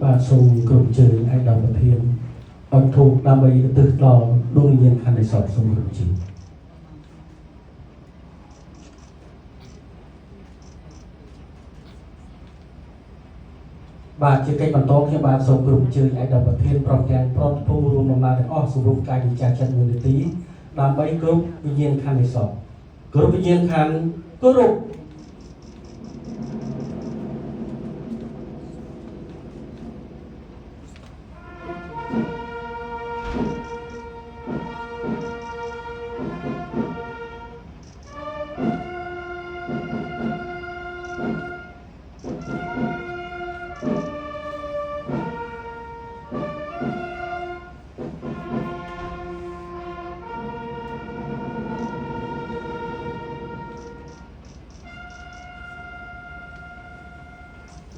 បាទសូមគោរពជើងឯកឧត្តមប្រធានអត់ធូបដើម្បីទិសដល់ដួងវិញ្ញាណខណ្ឌនៃសពសូមគោរពជើងបាទជាកិច្ចបន្តខ្ញុំបាទសូមគោរពជើងឯកឧត្តមប្រធានប្រទាំងប្រតិភូរួមដំណើរទាំងអស់សម្រុំកាយវិចារចិត្តមួយនាទីដើម្បីគោរពវិញ្ញាណខណ្ឌនៃសពគោរពវិញ្ញាណខណ្ឌគោរព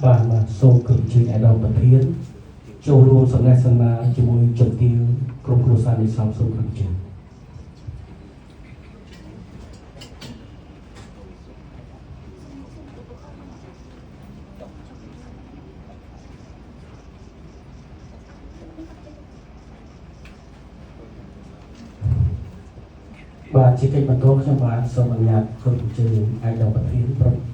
បាទសូមគោរពជើងឯកឧត្តមប្រធានចូលរួមសន្និសីទនាជាមួយជំទាវក្រុមគ្រួសារនៃសពសូមគោរពជើងបាទជាកិច្ចបន្តខ្ញុំបាទសូមអនុញ្ញាតគោរពជើងឯកឧត្តមប្រធាន